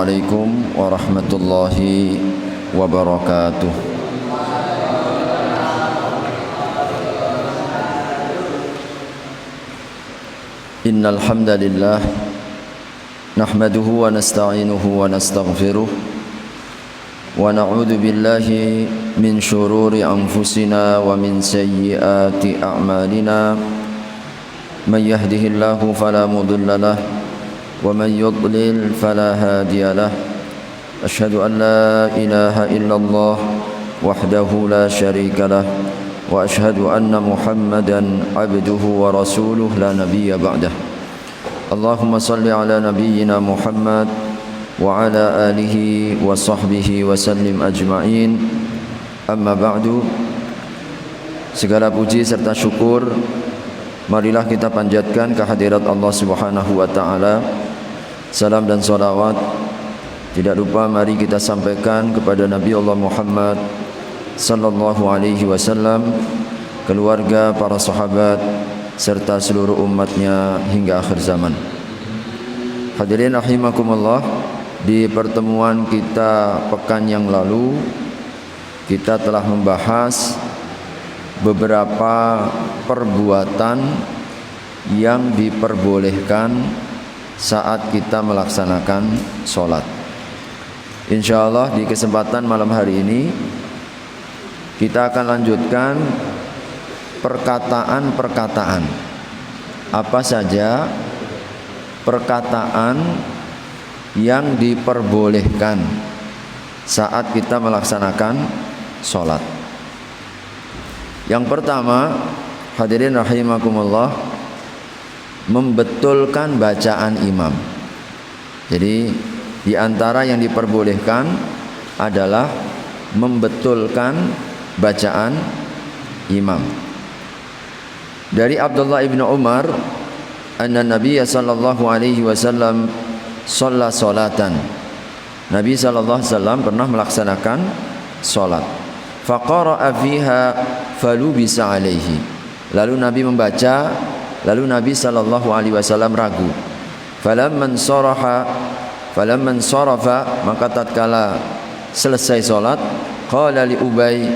Assalamualaikum warahmatullahi wabarakatuh. Innal hamdalillah nahmaduhu wa nasta'inuhu wa nastaghfiruh wa na'udzu billahi min shururi anfusina wa min sayyiati a'malina. May yahdihillahu fala mudilla lahu ومن يضلل فلا هادي له أشهد أن لا إله إلا الله وحده لا شريك له وأشهد أن محمدا عبده ورسوله لا نبي بعده اللهم صل على نبينا محمد وعلى آله وصحبه وسلم أجمعين أما بعد. Segala puji serta syukur marilah kita panjatkan kehadirat Allah Subhanahu wa taala. Salam dan salawat tidak lupa mari kita sampaikan kepada Nabi Allah Muhammad sallallahu alaihi wasallam, keluarga, para sahabat serta seluruh umatnya hingga akhir zaman. Hadirin rahimakumullah, di pertemuan kita pekan yang lalu kita telah membahas beberapa perbuatan yang diperbolehkan saat kita melaksanakan sholat. Insyaallah di kesempatan malam hari ini kita akan lanjutkan perkataan-perkataan. Apa saja perkataan yang diperbolehkan saat kita melaksanakan sholat. Yang pertama, hadirin rahimakumullah, membetulkan bacaan imam. Jadi di antara yang diperbolehkan adalah membetulkan bacaan imam. Dari Abdullah ibn Umar, anna Nabiya sallallahu alaihi wasallam shalla salatan. Nabi sallallahu alaihi wasallam pernah melaksanakan salat. Faqara'a fiha falubisa alaihi. Lalu Nabi membaca, lalu Nabi sallallahu alaihi wasallam ragu. Falamman sarafa, maka tatkala selesai salat, qala li Ubay,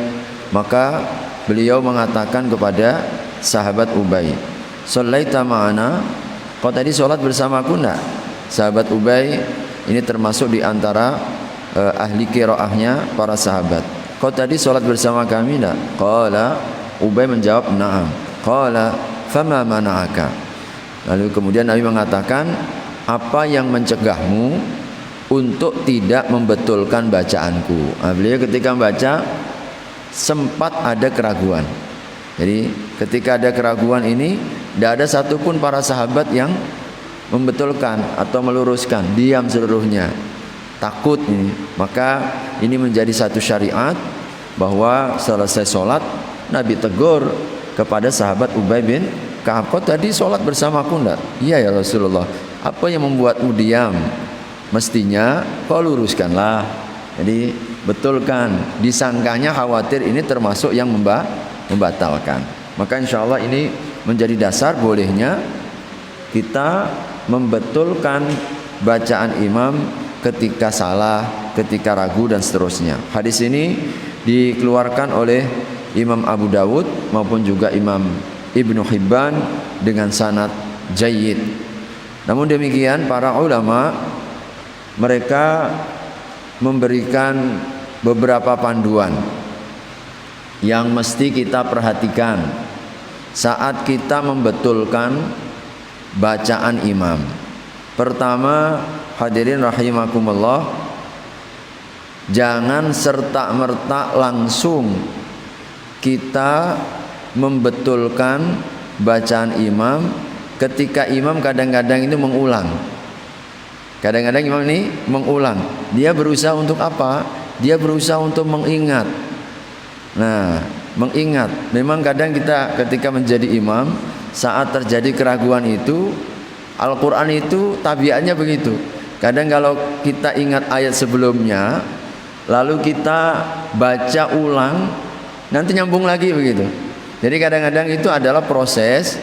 maka beliau mengatakan kepada sahabat Ubay, "Shallaita ma'ana?" Kau tadi salat bersamaku enggak? Sahabat Ubay ini termasuk di antara ahli qiraahnya para sahabat. Kau tadi salat bersama kami enggak? Qala, Ubay menjawab, "Na'am." Qala, "Fama mana'aka?" Lalu kemudian Nabi mengatakan, apa yang mencegahmu untuk tidak membetulkan bacaanku? Beliau ketika membaca sempat ada keraguan. Jadi ketika ada keraguan ini, tidak ada satupun para sahabat yang membetulkan atau meluruskan, diam seluruhnya, takut ini. Maka ini menjadi satu syariat bahwa selesai sholat Nabi tegur kepada sahabat Ubay bin Ka'ab, "Kau tadi sholat bersamaku enggak?" "Iya ya Rasulullah." "Apa yang membuatmu diam? Mestinya kau luruskanlah." Jadi betulkan. Disangkanya khawatir ini termasuk yang membatalkan. Maka insya Allah ini menjadi dasar bolehnya kita membetulkan bacaan imam ketika salah, ketika ragu dan seterusnya. Hadis ini dikeluarkan oleh Imam Abu Dawud maupun juga Imam Ibnu Hibban dengan sanad jayyid. Namun demikian para ulama mereka memberikan beberapa panduan yang mesti kita perhatikan saat kita membetulkan bacaan imam. Pertama, hadirin rahimakumullah, jangan serta-merta langsung kita membetulkan bacaan imam ketika imam kadang-kadang itu mengulang. Kadang-kadang imam ini mengulang. Dia berusaha untuk apa? Dia berusaha untuk mengingat. Nah, mengingat. Memang kadang kita ketika menjadi imam, saat terjadi keraguan itu, Al-Quran itu tabiatnya begitu. Kadang kalau kita ingat ayat sebelumnya, lalu kita baca ulang, nanti nyambung lagi begitu. Jadi kadang-kadang itu adalah proses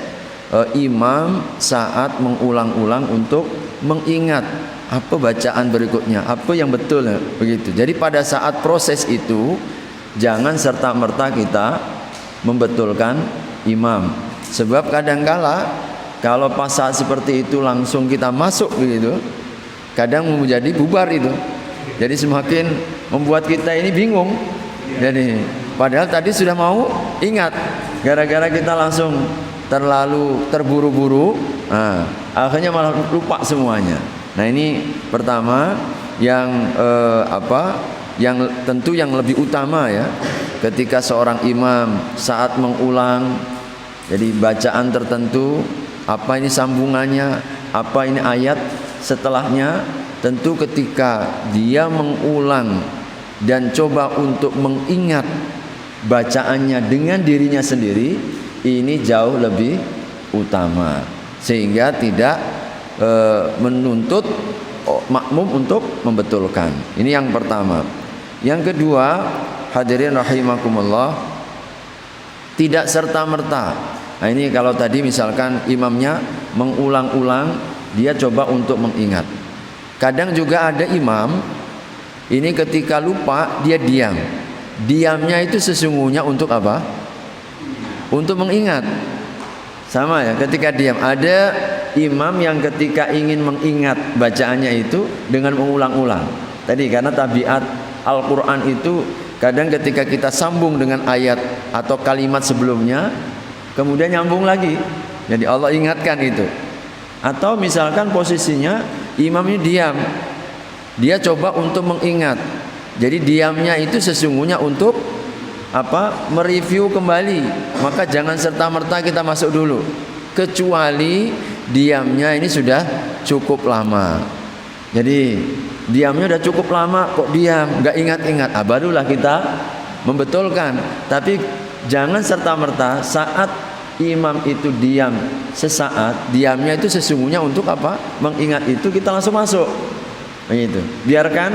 imam saat mengulang-ulang untuk mengingat apa bacaan berikutnya, apa yang betul, begitu. Jadi pada saat proses itu jangan serta-merta kita membetulkan imam. Sebab kadangkala kalau pas saat seperti itu langsung kita masuk begitu, kadang menjadi bubar itu. Jadi semakin membuat kita ini bingung. Jadi padahal tadi sudah mau ingat, gara-gara kita langsung terlalu terburu-buru, akhirnya malah lupa semuanya. Nah ini pertama yang yang tentu yang lebih utama ya, ketika seorang imam saat mengulang, jadi bacaan tertentu, apa ini sambungannya, apa ini ayat setelahnya, tentu ketika dia mengulang dan coba untuk mengingat bacaannya dengan dirinya sendiri, ini jauh lebih utama, sehingga tidak menuntut makmum untuk membetulkan. Ini yang pertama. Yang kedua, hadirin rahimakumullah, tidak serta-merta. Nah ini kalau tadi misalkan imamnya mengulang-ulang, dia coba untuk mengingat. Kadang juga ada imam ini ketika lupa dia diam. Diamnya itu sesungguhnya untuk apa? Untuk mengingat. Sama ya, ketika diam. Ada imam yang ketika ingin mengingat bacaannya itu dengan mengulang-ulang. Tadi karena tabiat Al-Quran itu kadang ketika kita sambung dengan ayat atau kalimat sebelumnya, kemudian nyambung lagi. Jadi Allah ingatkan itu. Atau misalkan posisinya imam ini diam, dia coba untuk mengingat. Jadi diamnya itu sesungguhnya untuk apa? Mereview kembali. Maka jangan serta-merta kita masuk dulu, kecuali diamnya ini sudah cukup lama. Jadi diamnya sudah cukup lama kok diam, nggak ingat-ingat, barulah kita membetulkan. Tapi jangan serta-merta saat imam itu diam sesaat, diamnya itu sesungguhnya untuk apa? Mengingat itu kita langsung masuk. Begitu. Biarkan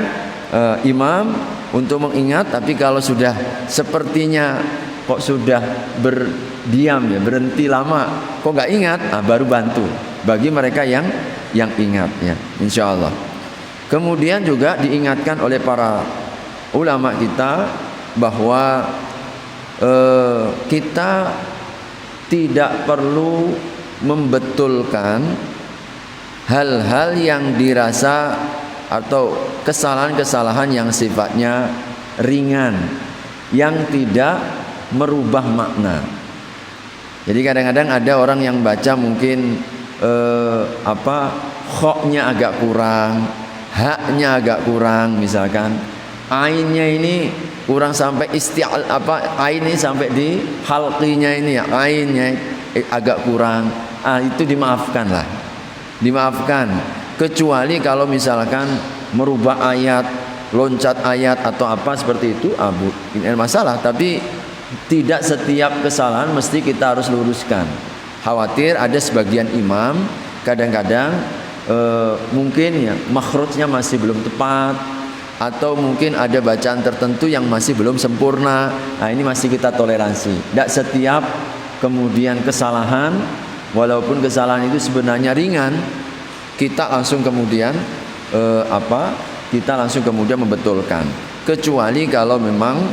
imam untuk mengingat, tapi kalau sudah sepertinya kok sudah berdiam ya, berhenti lama, kok nggak ingat, baru bantu bagi mereka yang ingat ya, insya Allah. Kemudian juga diingatkan oleh para ulama kita bahwa kita tidak perlu membetulkan hal-hal yang dirasa atau kesalahan-kesalahan yang sifatnya ringan, yang tidak merubah makna. Jadi kadang-kadang ada orang yang baca mungkin khoknya agak kurang, haknya agak kurang, misalkan ainnya ini kurang sampai ain ini sampai di halqinya ini ya, ainnya agak kurang, itu dimaafkanlah, dimaafkan. Kecuali kalau misalkan merubah ayat, loncat ayat atau apa seperti itu, ini masalah. Tapi tidak setiap kesalahan mesti kita harus luruskan. Khawatir ada sebagian imam kadang-kadang mungkin ya makhrajnya masih belum tepat, atau mungkin ada bacaan tertentu yang masih belum sempurna. Nah ini masih kita toleransi. Tidak setiap kemudian kesalahan, walaupun kesalahan itu sebenarnya ringan, kita langsung kemudian kita langsung kemudian membetulkan. Kecuali kalau memang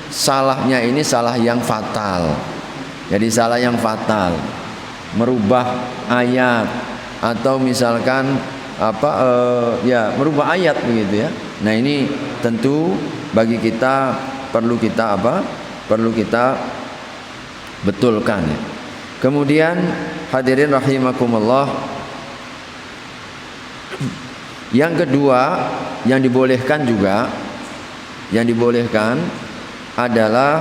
salahnya ini salah yang fatal. Jadi salah yang fatal, merubah ayat atau misalkan merubah ayat begitu ya. Nah ini tentu bagi kita perlu kita betulkan ya. Kemudian hadirin rahimakumullah, yang kedua yang dibolehkan adalah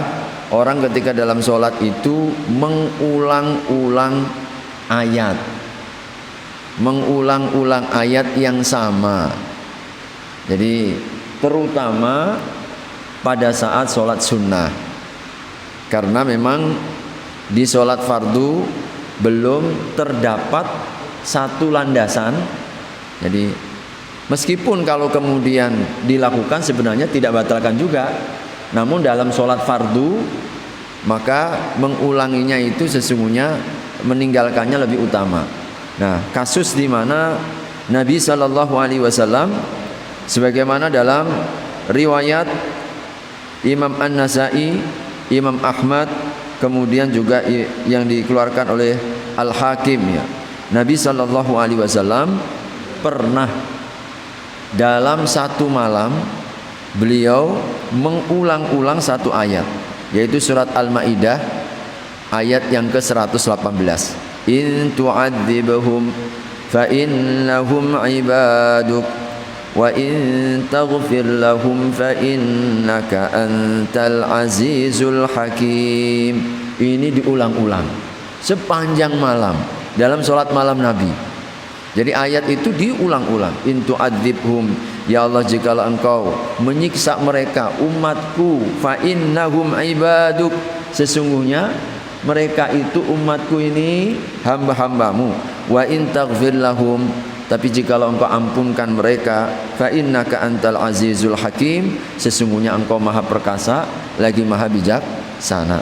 orang ketika dalam sholat itu mengulang-ulang ayat yang sama. Jadi terutama pada saat sholat sunnah, karena memang di sholat fardu belum terdapat satu landasan. Jadi meskipun kalau kemudian dilakukan sebenarnya tidak batalkan juga, namun dalam sholat fardu maka mengulanginya itu sesungguhnya meninggalkannya lebih utama. Nah, kasus di mana Nabi sallallahu alaihi wasallam sebagaimana dalam riwayat Imam An-Nasai, Imam Ahmad, kemudian juga yang dikeluarkan oleh Al-Hakim ya. Nabi sallallahu alaihi wasallam pernah dalam satu malam beliau mengulang-ulang satu ayat, yaitu surat Al-Maidah ayat yang ke-118. In tu'adzibhum fa innahum ibaduk wa in taghfir lahum fa innaka antal azizul hakim. Ini diulang-ulang sepanjang malam dalam sholat malam Nabi. Jadi ayat itu diulang-ulang. In tu'adzibhum, ya Allah jikalau engkau menyiksa mereka umatku, fa innahum ibaduk, sesungguhnya mereka itu umatku ini hamba-hambamu. Wa in taghfir lahum, tapi jikalau engkau ampunkan mereka, fa innaka antal azizul hakim, sesungguhnya engkau maha perkasa lagi maha bijaksana.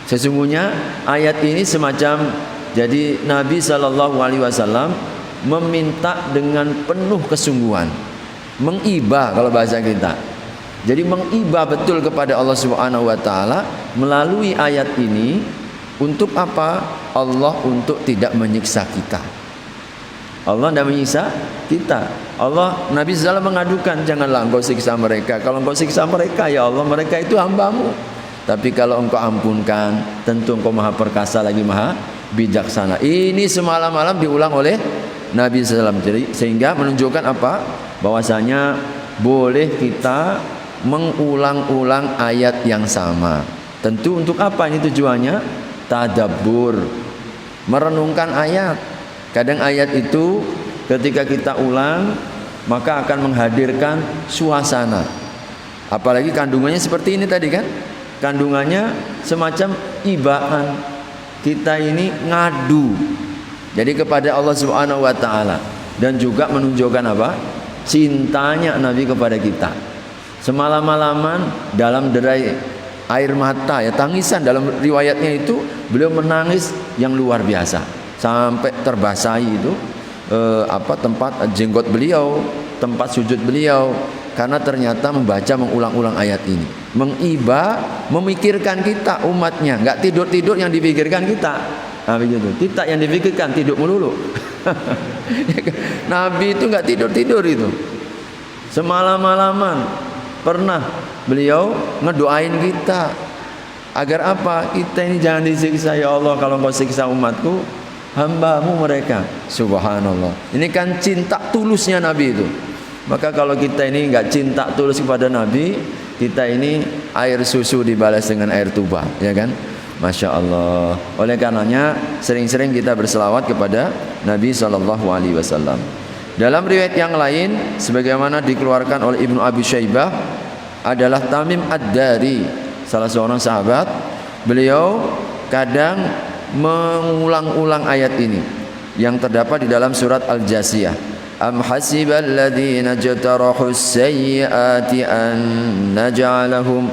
Sesungguhnya ayat ini semacam, jadi Nabi sallallahu alaihi wasallam meminta dengan penuh kesungguhan, mengibah kalau bahasa kita. Jadi mengibah betul kepada Allah Subhanahu wa taala melalui ayat ini. Untuk apa? Allah untuk tidak menyiksa kita. Allah tidak menyiksa kita. Allah, Nabi SAW mengadukan, janganlah engkau siksa mereka. Kalau engkau siksa mereka, ya Allah, mereka itu hambamu. Tapi kalau engkau ampunkan, tentu engkau maha perkasa lagi maha bijaksana. Ini semalam malam diulang oleh Nabi SAW. Jadi sehingga menunjukkan apa? Bahwasanya boleh kita mengulang-ulang ayat yang sama. Tentu untuk apa ini tujuannya? Tadabbur, merenungkan ayat. Kadang ayat itu ketika kita ulang maka akan menghadirkan suasana. Apalagi kandungannya seperti ini tadi kan? Kandungannya semacam ibaan. Kita ini ngadu. Jadi kepada Allah Subhanahu wa taala, dan juga menunjukkan apa? Cintanya Nabi kepada kita. Semalam-malaman dalam derai air mata ya, tangisan, dalam riwayatnya itu beliau menangis yang luar biasa sampai terbasahi itu tempat jenggot beliau, tempat sujud beliau, karena ternyata membaca mengulang-ulang ayat ini, mengibah, memikirkan kita umatnya, nggak tidur-tidur yang dipikirkan kita. Nah begitu, kita yang dipikirkan tidur melulu. Nabi itu nggak tidur-tidur itu, semalam-malaman pernah beliau ngedoain kita agar apa? Kita ini jangan disiksa ya Allah, kalau engkau siksa umatku, hambamu mereka. Subhanallah. Ini kan cinta tulusnya Nabi itu. Maka kalau kita ini enggak cinta tulus kepada Nabi, kita ini air susu dibalas dengan air tuba, ya kan? Masya Allah. Oleh karenanya sering-sering kita berselawat kepada Nabi SAW. Dalam riwayat yang lain sebagaimana dikeluarkan oleh Ibnu Abi Syaibah adalah Tamim Ad-Dari, salah seorang sahabat. Beliau kadang mengulang-ulang ayat ini yang terdapat di dalam surat Al-Jasiyah. Am hasibal ladzina jatarahus sayyiati an naj'alahum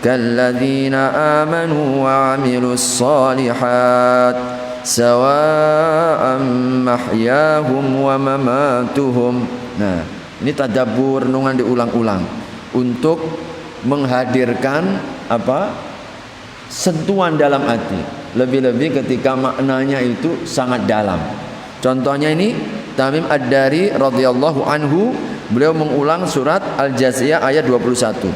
kalladzina amanu wa 'amilus shalihat sawa'an mahyahum wa mamatuhum. Nah, ini tadabbur, renungan diulang-ulang untuk menghadirkan apa? Sentuhan dalam hati. Lebih-lebih ketika maknanya itu sangat dalam. Contohnya ini Tamim Ad-Dari radhiyallahu anhu, beliau mengulang surat Al-Jasiyah ayat 21.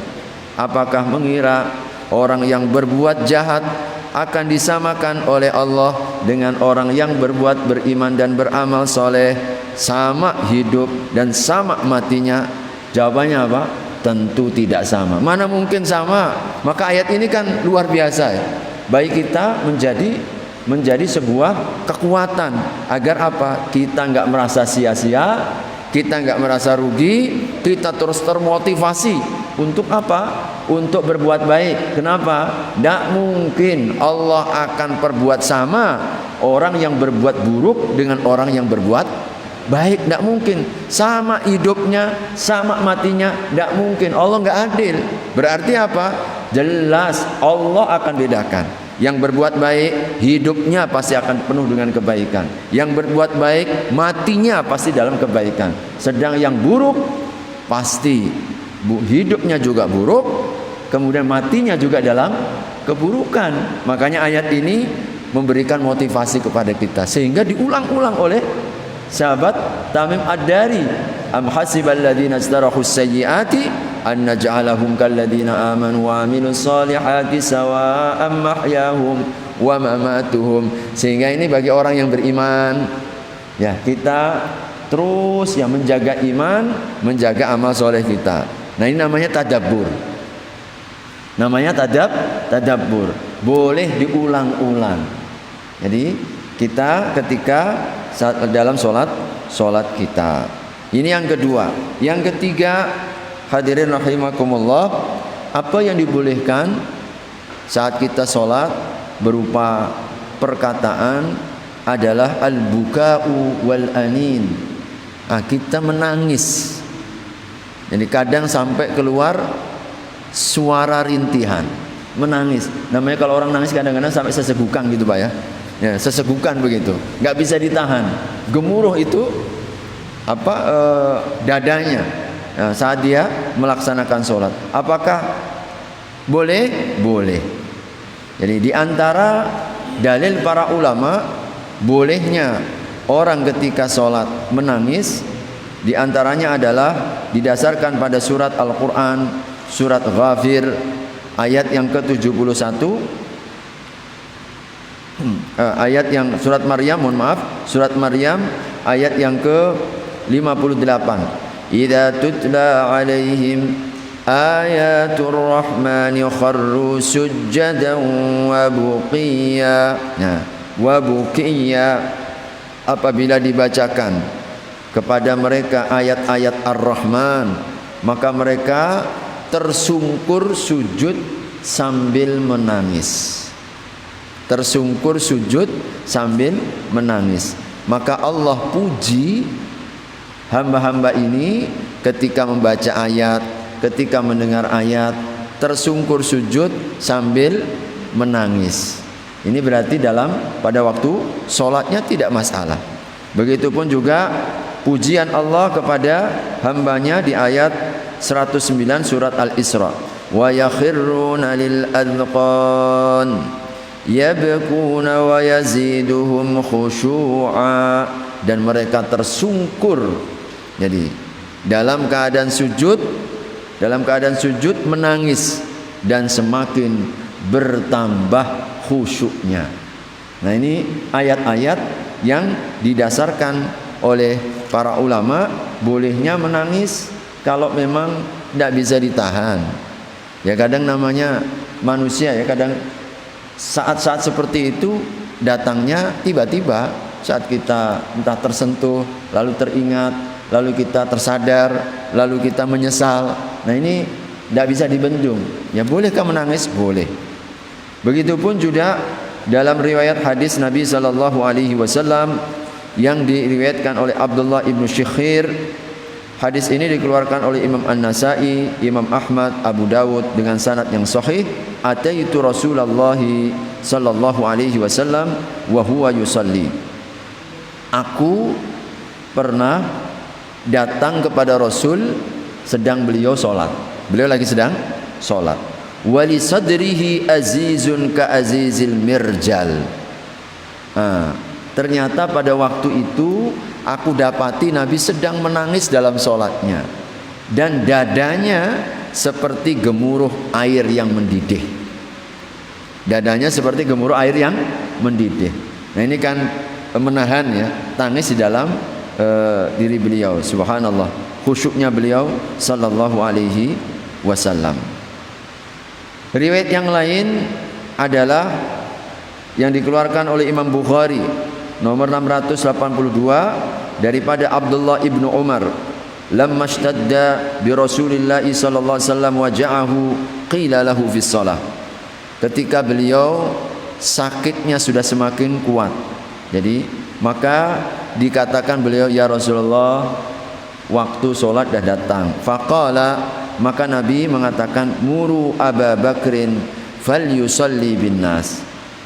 Apakah mengira orang yang berbuat jahat akan disamakan oleh Allah dengan orang yang berbuat beriman dan beramal soleh, sama hidup dan sama matinya? Jawabannya apa? Tentu tidak sama. Mana mungkin sama? Maka ayat ini kan luar biasa ya. Baik kita menjadi sebuah kekuatan agar apa? Kita enggak merasa sia-sia, kita enggak merasa rugi, kita terus termotivasi untuk apa? Untuk berbuat baik. Kenapa? Tidak mungkin Allah akan perbuat sama orang yang berbuat buruk dengan orang yang berbuat baik. Tidak mungkin. Sama hidupnya, sama matinya, tidak mungkin. Allah nggak adil. Berarti apa? Jelas Allah akan bedakan. Yang berbuat baik hidupnya pasti akan penuh dengan kebaikan. Yang berbuat baik matinya pasti dalam kebaikan. Sedang yang buruk pasti hidupnya juga buruk, kemudian matinya juga dalam keburukan. Makanya ayat ini memberikan motivasi kepada kita sehingga diulang-ulang oleh sahabat Tamim Ad-Dari. Am hasibal ladzina istarahus sayyiati an naj'alahum kalladzina amanu wa amilus solihati sawa'an mahyahum wa mamatuhum. Sehingga ini bagi orang yang beriman, ya, kita terus ya menjaga iman, menjaga amal soleh kita. Nah, ini namanya tadabbur. Namanya tadabbur. Boleh diulang-ulang. Jadi kita ketika dalam solat kita. Ini yang kedua. Yang ketiga, hadirin rahimakumullah, apa yang dibolehkan saat kita sholat berupa perkataan adalah al-buka'u wal anin. Kita menangis. Jadi kadang sampai keluar suara rintihan, menangis. Namanya kalau orang nangis kadang-kadang sampai sesegukan gitu Pak ya. Ya, sesegukan begitu. Nggak bisa ditahan. Gemuruh itu dadanya. Nah, saat dia melaksanakan sholat, apakah boleh? Boleh. Jadi di antara dalil para ulama bolehnya orang ketika sholat menangis, di antaranya adalah didasarkan pada surat Al-Quran, surat Ghafir ayat yang ke-71, surat Maryam, surat Maryam ayat yang ke-58. Idza tutla alaihim ayatul rahmani kharru sujjadan wa buqiya. Nah, wa buqiya, apabila dibacakan kepada mereka ayat-ayat Ar-Rahman, maka mereka tersungkur sujud sambil menangis. Tersungkur sujud sambil menangis. Maka Allah puji hamba-hamba ini ketika membaca ayat, ketika mendengar ayat, tersungkur sujud sambil menangis. Ini berarti pada waktu sholatnya tidak masalah. Begitupun juga pujian Allah kepada hambanya di ayat 109 surat Al-Isra. Wa yakhirruna lil adqan yabkuna wa yaziduhum khusyu'a. Dan mereka tersungkur. Jadi dalam keadaan sujud menangis dan semakin bertambah khusyuknya. Nah, ini ayat-ayat yang didasarkan oleh para ulama bolehnya menangis kalau memang tidak bisa ditahan. Ya, kadang namanya manusia ya, kadang saat-saat seperti itu datangnya tiba-tiba, saat kita entah tersentuh, lalu teringat, lalu kita tersadar, lalu kita menyesal. Nah, ini tidak bisa dibendung. Ya, bolehkah menangis? Boleh. Begitupun juga dalam riwayat hadis Nabi SAW yang diriwayatkan oleh Abdullah ibnu Syikhir. Hadis ini dikeluarkan oleh Imam An-Nasai, Imam Ahmad, Abu Dawud dengan sanad yang sahih. Ataitu Rasulullah sallallahu alaihi wasallam wa huwa yusalli. Aku pernah datang kepada Rasul sedang beliau sholat. Beliau lagi sedang sholat. Wali sadrihi azizun ka azizil mirjal. Ternyata pada waktu itu aku dapati Nabi sedang menangis dalam sholatnya, dan dadanya seperti gemuruh air yang mendidih. Dadanya seperti gemuruh air yang mendidih. Nah, ini kan menahan ya tangis di dalam diri beliau. Subhanallah, khusyuknya beliau sallallahu alaihi wasallam. Riwayat yang lain adalah yang dikeluarkan oleh Imam Bukhari nomor 682 daripada Abdullah ibnu Umar. Lamma ishtadda bi Rasulillah sallallahu alaihi wasallam waja'ahu qila lahu fi shalah. Ketika beliau sakitnya sudah semakin kuat, jadi maka dikatakan beliau, ya Rasulullah, waktu solat dah datang. Faqala, maka Nabi mengatakan, muru Aba Bakrin fal yusalli bin nas.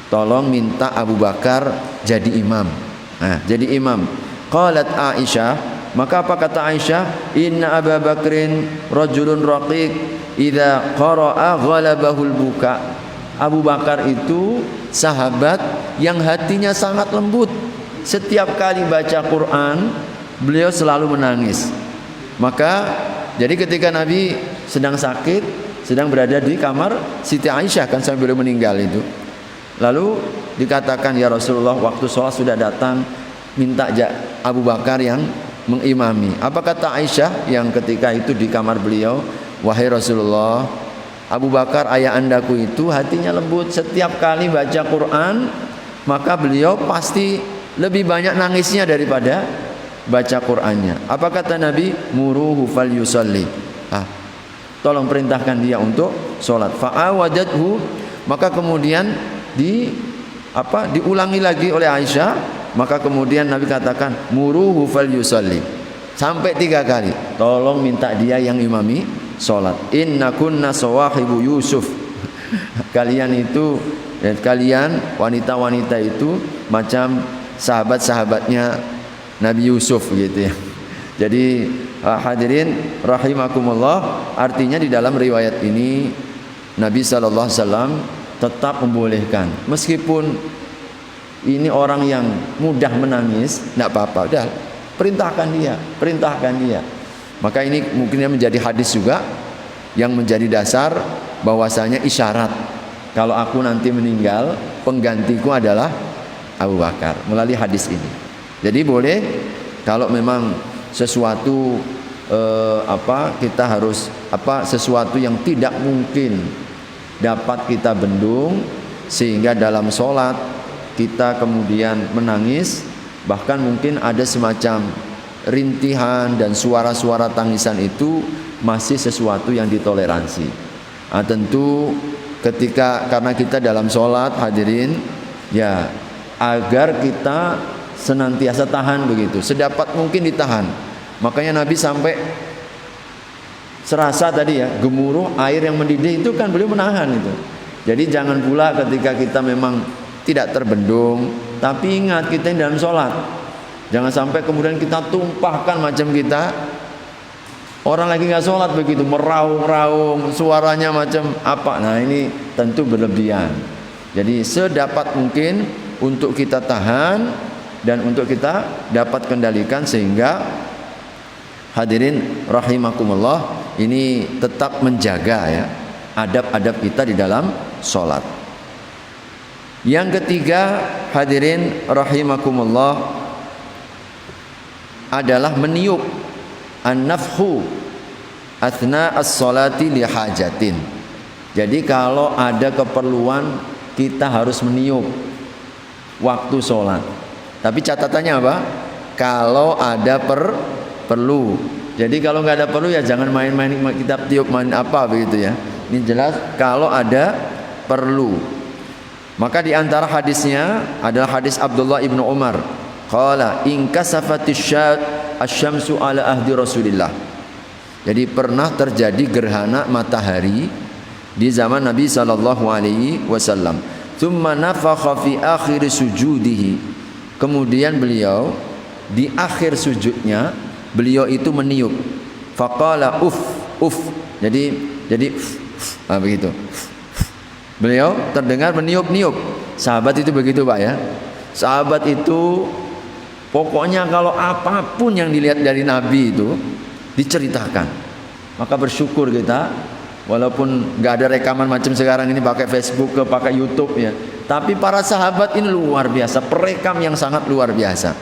tolong minta Abu Bakar jadi imam. Nah, jadi imam. Qalat Aisyah, maka apa kata Aisyah? Inna Abu Bakrin rajulun raqiq idza qara'a ghalabahul buka. Abu Bakar itu sahabat yang hatinya sangat lembut. Setiap kali baca Quran, beliau selalu menangis. Maka jadi ketika Nabi sedang sakit, sedang berada di kamar Siti Aisyah kan sampai beliau meninggal itu. Lalu dikatakan, ya Rasulullah, waktu sholat sudah datang, minta Abu Bakar yang mengimami. Apa kata Aisyah yang ketika itu di kamar beliau? Wahai Rasulullah, Abu Bakar ayah andaku itu hatinya lembut. Setiap kali baca Quran, maka beliau pasti lebih banyak nangisnya daripada baca Qurannya. Apa kata Nabi? Muruhu fal yusalli. Tolong perintahkan dia untuk sholat. Fa'awadathu, maka kemudian diulangi lagi oleh Aisyah. Maka kemudian Nabi katakan muruhu fal yusalli, sampai 3 kali. Tolong minta dia yang imami sholat. Inna kunna sawahibu Yusuf. Kalian itu, kalian wanita-wanita itu macam sahabat-sahabatnya Nabi Yusuf gitu ya. Jadi hadirin rahimakumullah, artinya di dalam riwayat ini Nabi SAW tetap membolehkan, meskipun ini orang yang mudah menangis, tidak apa-apa, udah perintahkan dia. Maka ini mungkin menjadi hadis juga yang menjadi dasar bahwasanya isyarat kalau aku nanti meninggal, penggantiku adalah Abu Bakar, melalui hadis ini. Jadi boleh kalau memang sesuatu kita harus sesuatu yang tidak mungkin dapat kita bendung, sehingga dalam sholat kita kemudian menangis, bahkan mungkin ada semacam rintihan dan suara-suara tangisan, itu masih sesuatu yang ditoleransi. Tentu karena kita dalam sholat, hadirin, ya agar kita senantiasa tahan begitu, sedapat mungkin ditahan. Makanya Nabi sampai serasa tadi ya, gemuruh air yang mendidih itu kan beliau menahan itu. Jadi jangan pula ketika kita memang tidak terbendung, tapi ingat kita ini dalam sholat, jangan sampai kemudian kita tumpahkan macam kita orang lagi nggak sholat begitu, meraung-raung, suaranya macam apa. Nah ini tentu berlebihan. Jadi sedapat mungkin untuk kita tahan dan untuk kita dapat kendalikan, sehingga hadirin rahimakumullah, ini tetap menjaga ya adab-adab kita di dalam sholat. Yang ketiga, hadirin rahimakumullah, adalah meniup, an-nafhu athna as-sholati li hajatin. Jadi kalau ada keperluan kita harus meniup waktu sholat. Tapi catatannya apa? Kalau ada perlu. Jadi kalau nggak ada perlu ya jangan main-main kita tiup main apa begitu ya. Ini jelas kalau ada perlu. Maka di antara hadisnya adalah hadis Abdullah ibnu Umar. Qala in kasafatish asy-syamsu ala ahdi Rasulillah. Jadi pernah terjadi gerhana matahari di zaman Nabi sallallahu alaihi wasallam. Tsumma nafakha fi akhir sujudihi. Kemudian beliau di akhir sujudnya beliau itu meniup. Faqala uf. Jadi begitu. Beliau terdengar meniup-niup. Sahabat itu begitu Pak ya. Sahabat itu pokoknya kalau apapun yang dilihat dari Nabi itu diceritakan. Maka bersyukur kita, walaupun nggak ada rekaman macam sekarang ini pakai Facebook, pakai YouTube ya. Tapi para sahabat ini luar biasa, perekam yang sangat luar biasa.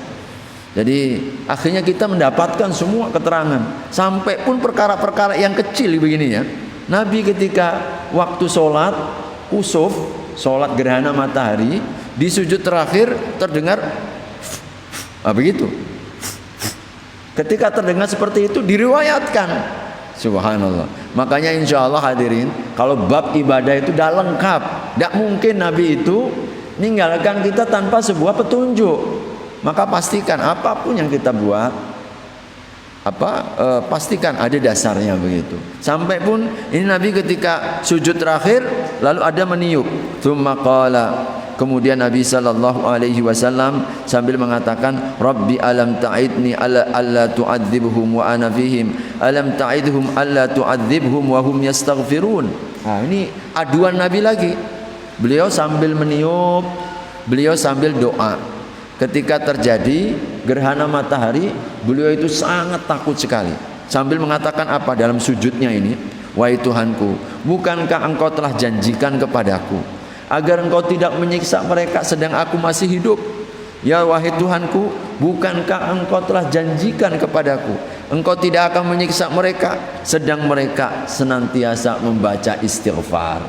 Jadi akhirnya kita mendapatkan semua keterangan, sampai pun perkara-perkara yang kecil begini ya. Nabi ketika waktu sholat kusuf, sholat gerhana matahari, di sujud terakhir terdengar begitu. Ketika terdengar seperti itu diriwayatkan, subhanallah. Makanya insya Allah hadirin, kalau bab ibadah itu dah lengkap. Tidak mungkin Nabi itu meninggalkan kita tanpa sebuah petunjuk. Maka pastikan apapun yang kita buat, pastikan ada dasarnya begitu. Sampai pun ini Nabi ketika sujud terakhir lalu ada meniup. Tsumma qala Kemudian Nabi sallallahu alaihi wasallam sambil mengatakan, Rabbi alam ta'idni alla tu'adzibhum wa ana fihim, alam ta'idhum alla tu'adzibhum wa hum yastaghfirun. Nah, ini aduan Nabi lagi. Beliau sambil meniup, beliau sambil doa. Ketika terjadi gerhana matahari, beliau itu sangat takut sekali. Sambil mengatakan apa dalam sujudnya ini? Wahai Tuhanku, bukankah engkau telah janjikan kepadaku agar engkau tidak menyiksa mereka sedang aku masih hidup? Ya wahai Tuhanku, bukankah engkau telah janjikan kepadaku engkau tidak akan menyiksa mereka sedang mereka senantiasa membaca istighfar.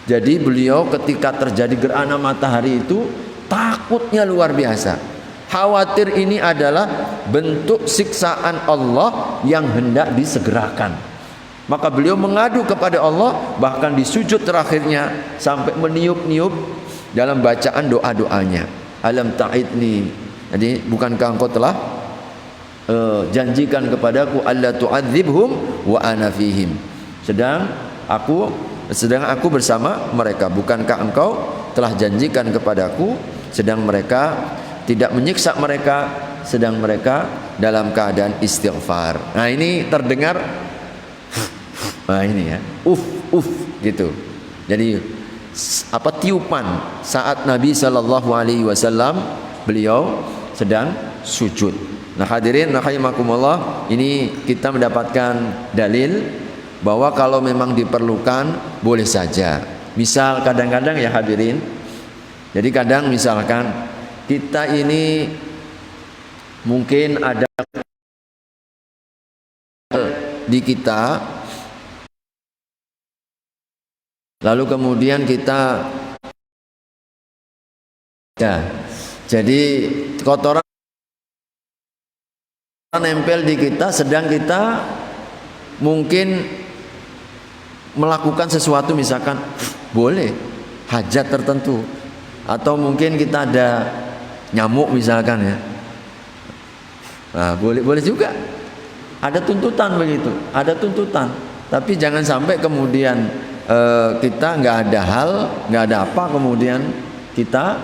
Jadi beliau ketika terjadi gerhana matahari itu takutnya luar biasa. Khawatir ini adalah bentuk siksaan Allah yang hendak disegerakan. Maka beliau mengadu kepada Allah, bahkan di sujud terakhirnya sampai meniup-niup dalam bacaan doa-doanya. Alam ta'idni, jadi bukankah engkau telah janjikan kepadaku alla tu'adzibhum wa ana fihim, sedang aku bersama mereka. Bukankah engkau telah janjikan kepadaku sedang mereka tidak menyiksa mereka sedang mereka dalam keadaan istighfar. Nah, ini terdengar, nah ini ya, gitu. Jadi apa tiupan saat Nabi sallallahu alaihi wasallam beliau sedang sujud. Nah, hadirin rahimakumullah, ini kita mendapatkan dalil bahwa kalau memang diperlukan boleh saja. Misal kadang-kadang ya hadirin, jadi kadang misalkan kita ini mungkin ada di kita, lalu kemudian kita ya, jadi kotoran nempel di kita sedang kita mungkin melakukan sesuatu, misalkan boleh hajat tertentu, atau mungkin kita ada nyamuk misalkan ya. Nah, boleh juga. Ada tuntutan begitu, ada tuntutan. Tapi jangan sampai kemudian kita nggak ada hal, nggak ada apa, kemudian kita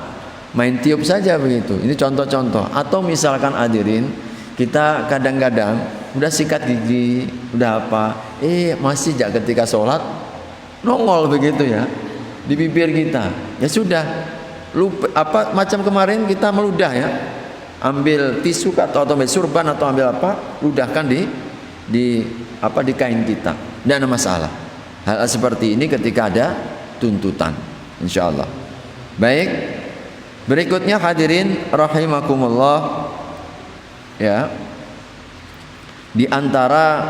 main tiup saja begitu. Ini contoh-contoh. Atau misalkan hadirin, kita kadang-kadang udah sikat gigi, udah apa, masih jak ketika sholat nongol begitu ya di bibir kita. Ya sudah, lupa apa macam kemarin kita meludah ya, ambil tisu atau ambil surban atau ambil apa, ludahkan di kain kita, tidak ada masalah. Hal seperti ini ketika ada tuntutan, insyaallah. Baik, berikutnya hadirin rahimakumullah ya, di antara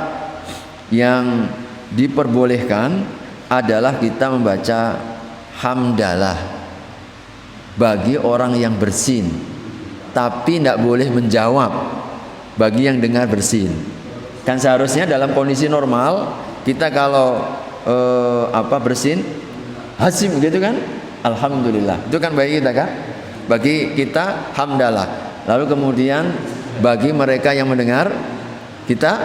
yang diperbolehkan adalah kita membaca hamdalah bagi orang yang bersin, tapi tidak boleh menjawab bagi yang dengar bersin. Kan seharusnya dalam kondisi normal kita kalau bersin hasim gitu kan, alhamdulillah, itu kan bagi kita kan, bagi kita hamdalah. Lalu kemudian bagi mereka yang mendengar kita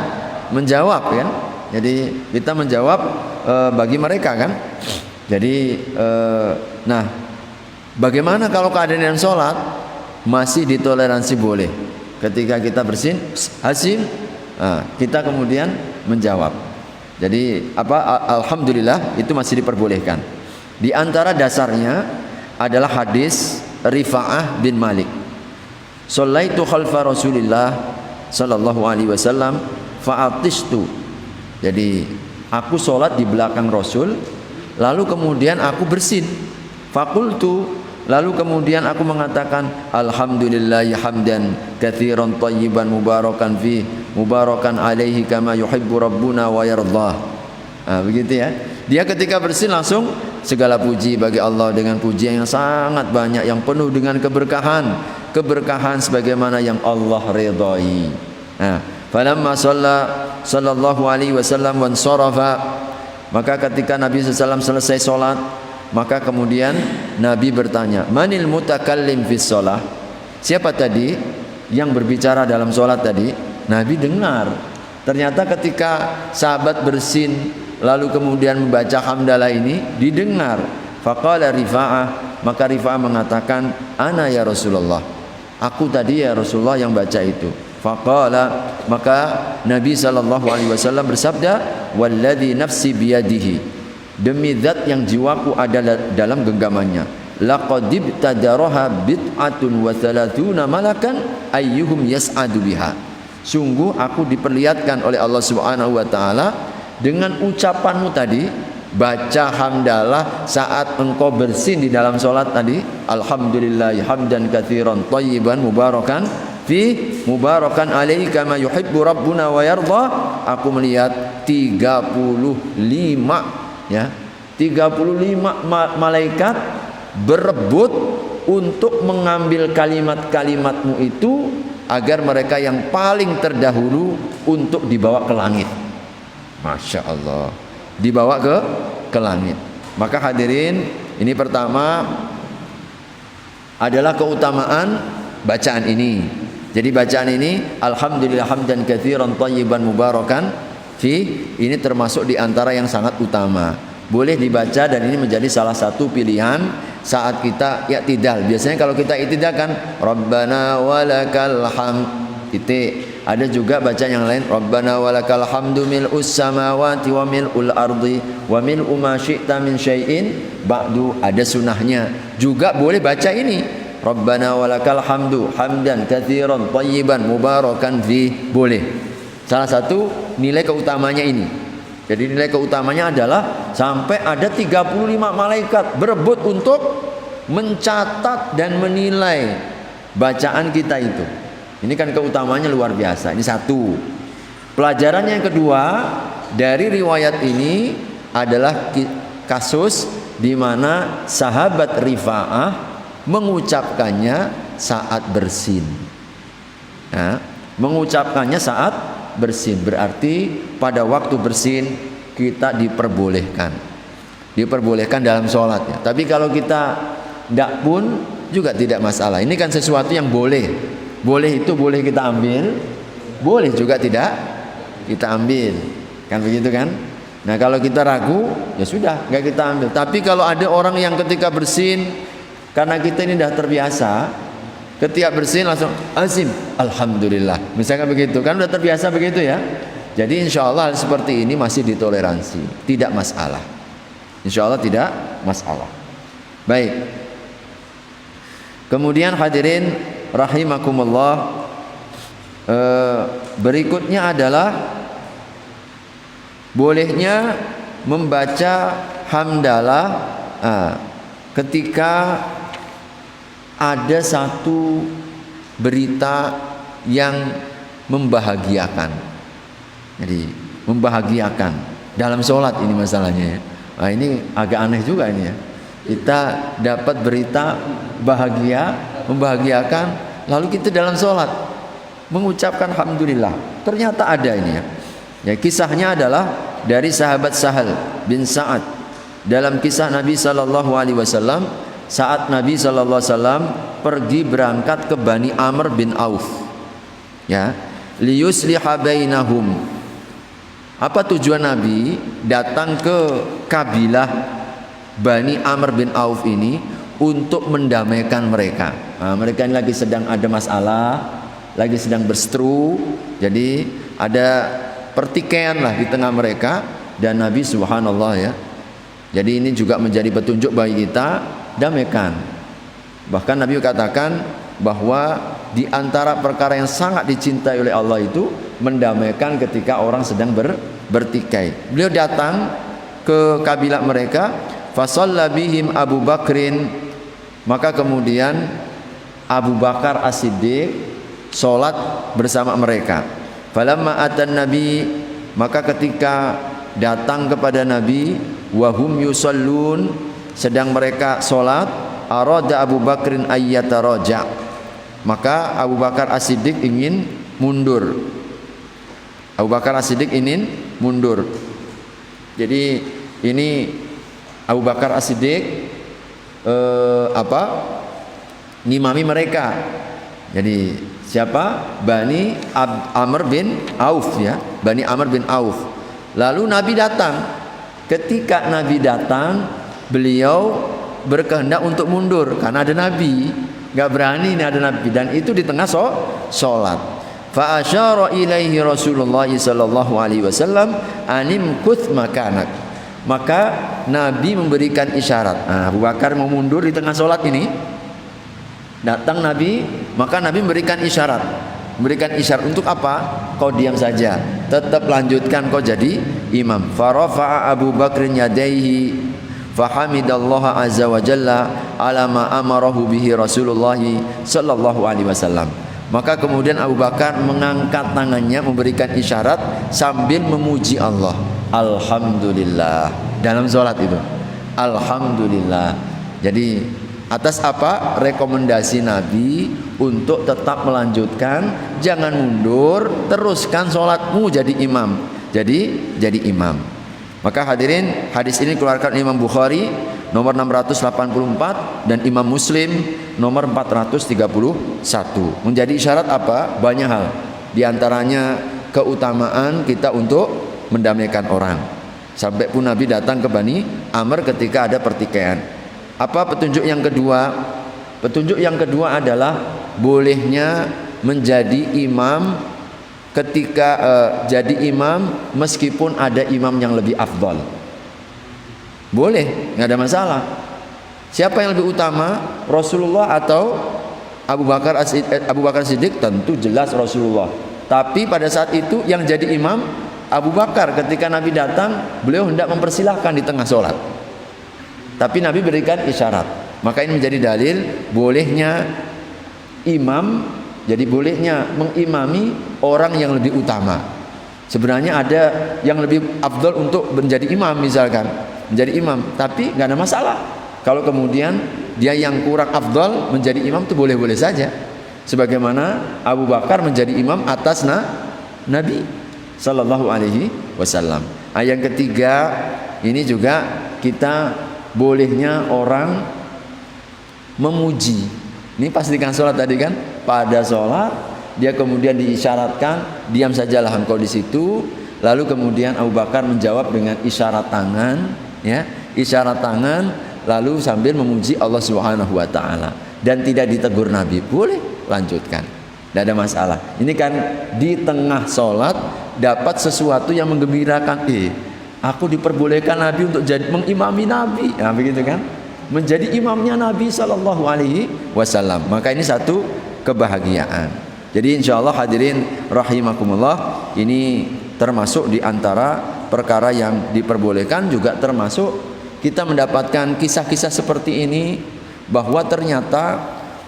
menjawab kan, jadi kita menjawab bagi mereka kan. Jadi nah, bagaimana kalau keadaan sholat masih ditoleransi boleh ketika kita bersin hasim, kita kemudian menjawab. Jadi alhamdulillah itu masih diperbolehkan. Di antara dasarnya adalah hadis Rifa'ah bin Malik. Shallaitu khalfa Rasulillah sallallahu alaihi wasallam fa'atishtu. Jadi aku sholat di belakang Rasul, lalu kemudian aku bersin. Fakultu, lalu kemudian aku mengatakan alhamdulillahi hamdan katsiran thayyiban mubarakan fi mubarakan alaihi kama yuhibbu rabbuna wa yardah. Begitu ya. Dia ketika bersin langsung segala puji bagi Allah dengan pujian yang sangat banyak, yang penuh dengan keberkahan sebagaimana yang Allah ridhai. Falamma sallallahu alaihi wasallam wan sarafa, maka ketika Nabi sallallahu selesai salat, maka kemudian Nabi bertanya, manil mutakallim fis shalah? Siapa tadi yang berbicara dalam salat tadi? Nabi dengar. Ternyata ketika sahabat bersin lalu kemudian membaca hamdalah ini didengar. Faqala Rifa'ah, Maka Rifa'ah mengatakan, ana ya Rasulullah, aku tadi ya Rasulullah yang baca itu. Faqala, maka Nabi SAW bersabda, walladzi nafsi biyadihi, demi zat yang jiwaku ada dalam genggamannya, laqad ibtadaraha bid'atun wa thalathuna malakan ayyuhum yas'adu biha. Sungguh aku diperlihatkan oleh Allah Subhanahu wa taala dengan ucapanmu tadi, baca hamdalah saat engkau bersin di dalam salat tadi, alhamdulillah hamdan katsiran thayyiban mubarakan fi mubarakan alaihi kama yuhibbu rabbuna wa yarda. Aku melihat 35 ya, 35 malaikat berebut untuk mengambil kalimat-kalimatmu itu agar mereka yang paling terdahulu untuk dibawa ke langit. Masya Allah, dibawa ke langit. Maka hadirin, ini pertama adalah keutamaan bacaan ini. Jadi bacaan ini, alhamdulillah hamdan katsiran thayyiban mubarakan fi, ini termasuk di antara yang sangat utama. Boleh dibaca dan ini menjadi salah satu pilihan saat kita i'tidal. Biasanya kalau kita i'tidal kan Rabbana walakal hamd titik. Ada juga baca yang lain, Rabbana walakal hamdu mil'us samawati wa mil'ul ardi wa mil'u ma syi'ta min syai'in ba'du. Ada sunahnya. Juga boleh baca ini, Rabbana walakal hamdu hamdan katsiran thayyiban mubarakan fi. Boleh. Salah satu nilai keutamanya ini. Jadi nilai keutamanya adalah sampai ada 35 malaikat berebut untuk mencatat dan menilai bacaan kita itu. Ini kan keutamanya luar biasa. Ini satu. Pelajaran yang kedua dari riwayat ini adalah kasus di mana sahabat Rifa'ah mengucapkannya saat bersin. Nah, mengucapkannya saat bersin berarti pada waktu bersin kita diperbolehkan dalam sholat ya. Tapi kalau kita tidak pun juga tidak masalah. Ini kan sesuatu yang boleh itu boleh kita ambil, boleh juga tidak kita ambil, kan begitu kan. Nah kalau kita ragu ya sudah nggak kita ambil. Tapi kalau ada orang yang ketika bersin, karena kita ini sudah terbiasa, ketika bersin langsung azim, alhamdulillah, misalkan begitu, kan udah terbiasa begitu ya. Jadi insya Allah seperti ini masih ditoleransi, tidak masalah. Insya Allah tidak masalah. Baik. Kemudian hadirin rahimakumullah, berikutnya adalah bolehnya membaca hamdalah ketika ada satu berita yang membahagiakan. Jadi membahagiakan dalam sholat ini masalahnya. Nah ini agak aneh juga ini ya. Kita dapat berita bahagia, membahagiakan, lalu kita dalam sholat mengucapkan alhamdulillah. Ternyata ada ini ya. Ya kisahnya adalah dari sahabat Sahal bin Sa'ad. Dalam kisah Nabi SAW, saat Nabi SAW pergi berangkat ke Bani Amr bin Auf, ya, liyusliha bainahum. Apa tujuan Nabi datang ke kabilah Bani Amr bin Auf ini? Untuk mendamaikan mereka. Nah, mereka ini lagi sedang ada masalah, lagi sedang berseteru, jadi ada pertikaian lah di tengah mereka, dan Nabi subhanallah ya. Jadi ini juga menjadi petunjuk bagi kita, damaikan. Bahkan Nabi katakan bahwa di antara perkara yang sangat dicintai oleh Allah itu mendamaikan ketika orang sedang bertikai. Beliau datang ke kabilah mereka, fasalla bihim Abu Bakrin, maka kemudian Abu Bakar As-Siddiq sholat bersama mereka. Falamma atan Nabi, maka ketika datang kepada Nabi, wahum yusallun, sedang mereka sholat, arada Abu Bakrin ayyataraja, maka Abu Bakar As-Siddiq ingin mundur. Abu Bakar As-Siddiq ingin mundur. Jadi ini Abu Bakar As-Siddiq ngimami mereka. Jadi siapa? Bani Amr bin Auf ya, Bani Amr bin Auf. Lalu Nabi datang. Ketika Nabi datang, beliau berkehendak untuk mundur karena ada Nabi, nggak berani ini ada Nabi, dan itu di tengah sholat. Fa asyara ilaihi Rasulullah sallallahu alaihi wasallam anim kuth makanak. Maka Nabi memberikan isyarat. Abu Bakar mau mundur di tengah sholat ini, datang Nabi, maka Nabi memberikan isyarat. Memberikan isyarat untuk apa? Kau diam saja, tetap lanjutkan, kau jadi imam. Farafa'a Abu Bakrin yadaihi fahamidallaha azza wa jalla ala ma amarahu bihi Rasulullah sallallahu alaihi wasallam. Maka kemudian Abu Bakar mengangkat tangannya memberikan isyarat sambil memuji Allah. Alhamdulillah dalam sholat itu. Alhamdulillah. Jadi atas apa? Rekomendasi Nabi untuk tetap melanjutkan, jangan mundur, teruskan sholatmu jadi imam. Jadi imam. Maka hadirin, hadis ini keluarkan Imam Bukhari nomor 684 dan Imam Muslim nomor 431. Menjadi isyarat apa? Banyak hal. Di antaranya keutamaan kita untuk mendamaikan orang. Sampai pun Nabi datang ke Bani Amr ketika ada pertikaian. Apa petunjuk yang kedua? Petunjuk yang kedua adalah bolehnya menjadi imam ketika jadi imam meskipun ada imam yang lebih afdal. Boleh, nggak ada masalah. Siapa yang lebih utama, Rasulullah atau Abu Bakar Siddiq? Tentu jelas Rasulullah. Tapi pada saat itu yang jadi imam Abu Bakar. Ketika Nabi datang, beliau hendak mempersilahkan di tengah sholat, tapi Nabi berikan isyarat. Maka ini menjadi dalil bolehnya imam, jadi bolehnya mengimami orang yang lebih utama. Sebenarnya ada yang lebih afdal untuk menjadi imam, misalkan menjadi imam, tapi nggak ada masalah. Kalau kemudian dia yang kurang afdal menjadi imam, itu boleh-boleh saja. Sebagaimana Abu Bakar menjadi imam atas Nabi Sallallahu Alaihi Wasallam. Yang ketiga, ini juga kita bolehnya orang memuji. Ini pastikan sholat tadi kan, pada sholat dia kemudian diisyaratkan diam sajalah engkau di situ. Lalu kemudian Abu Bakar menjawab dengan isyarat tangan, ya, isyarat tangan, lalu sambil memuji Allah Subhanahu Wa Taala dan tidak ditegur Nabi. Boleh lanjutkan, tidak ada masalah. Ini kan di tengah sholat dapat sesuatu yang menggembirakan. Aku diperbolehkan Nabi untuk jadi mengimami Nabi, nah begitu kan, menjadi imamnya Nabi Sallallahu Alaihi Wasallam. Maka ini satu kebahagiaan. Jadi insya Allah hadirin rahimakumullah, ini termasuk di antara perkara yang diperbolehkan, juga termasuk kita mendapatkan kisah-kisah seperti ini, bahwa ternyata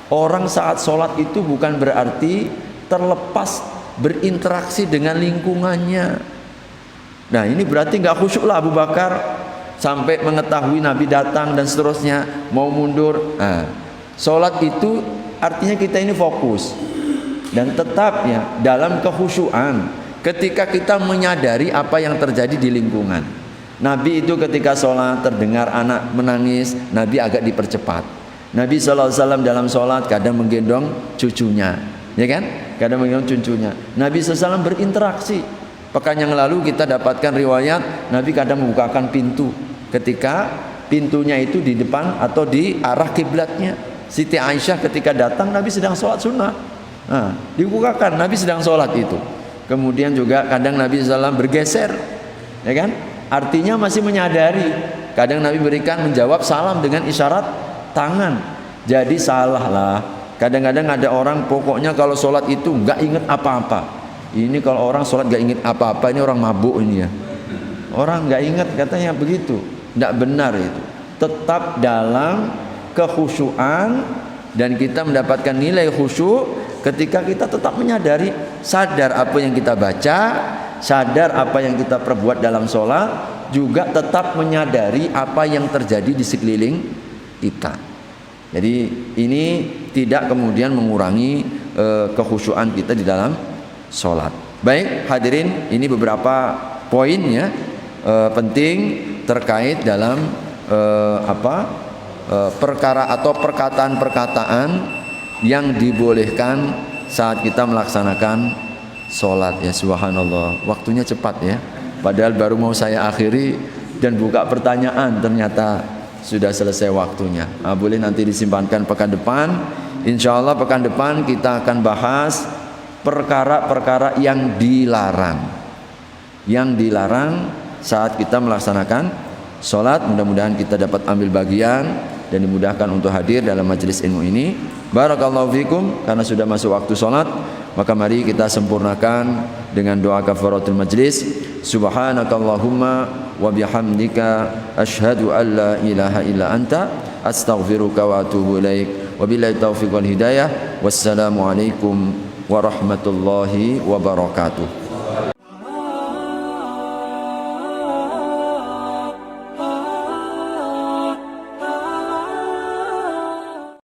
orang saat sholat itu bukan berarti terlepas berinteraksi dengan lingkungannya. Nah ini berarti nggak khusyuk lah Abu Bakar sampai mengetahui Nabi datang dan seterusnya mau mundur. Nah, sholat itu artinya kita ini fokus dan tetap ya dalam kekhusyuan ketika kita menyadari apa yang terjadi di lingkungan. Nabi itu ketika sholat terdengar anak menangis, Nabi agak dipercepat. Nabi SAW dalam sholat kadang menggendong cucunya, ya kan? Kadang menggendong cucunya. Nabi SAW berinteraksi. Pekan yang lalu kita dapatkan riwayat Nabi kadang membukakan pintu ketika pintunya itu di depan atau di arah kiblatnya. Siti Aisyah ketika datang Nabi sedang sholat sunnah, nah, dibukakan Nabi sedang sholat itu. Kemudian juga kadang Nabi SAW bergeser, ya kan? Artinya masih menyadari. Kadang Nabi berikan menjawab salam dengan isyarat tangan. Jadi salah lah. Kadang-kadang ada orang pokoknya kalau sholat itu nggak ingat apa-apa. Ini kalau orang sholat nggak ingat apa-apa, ini orang mabuk ini ya. Orang nggak ingat katanya begitu. Nggak benar itu. Tetap dalam kekhusyuan dan kita mendapatkan nilai khusyuk ketika kita tetap menyadari, sadar apa yang kita baca, sadar apa yang kita perbuat dalam sholat, juga tetap menyadari apa yang terjadi di sekeliling kita. Jadi ini tidak kemudian mengurangi kekhusyuan kita di dalam sholat. Baik hadirin, ini beberapa poin ya penting terkait dalam perkara atau perkataan-perkataan yang dibolehkan saat kita melaksanakan sholat ya. Subhanallah, waktunya cepat ya. Padahal baru mau saya akhiri dan buka pertanyaan, ternyata sudah selesai waktunya. Boleh nanti disimpankan pekan depan. Insya Allah pekan depan kita akan bahas perkara-perkara yang dilarang. Yang dilarang saat kita melaksanakan sholat. Mudah-mudahan kita dapat ambil bagian dan dimudahkan untuk hadir dalam majelis ilmu ini. Barakallahu fikum. Karena sudah masuk waktu sholat, maka mari kita sempurnakan dengan doa kafaratul majlis. Subhanakallahumma wa bihamdika asyhadu an la ilaha illa anta astaghfiruka wa atubu ilaik. Wabillahi taufiq wal hidayah. Wassalamu alaikum warahmatullahi wabarakatuh.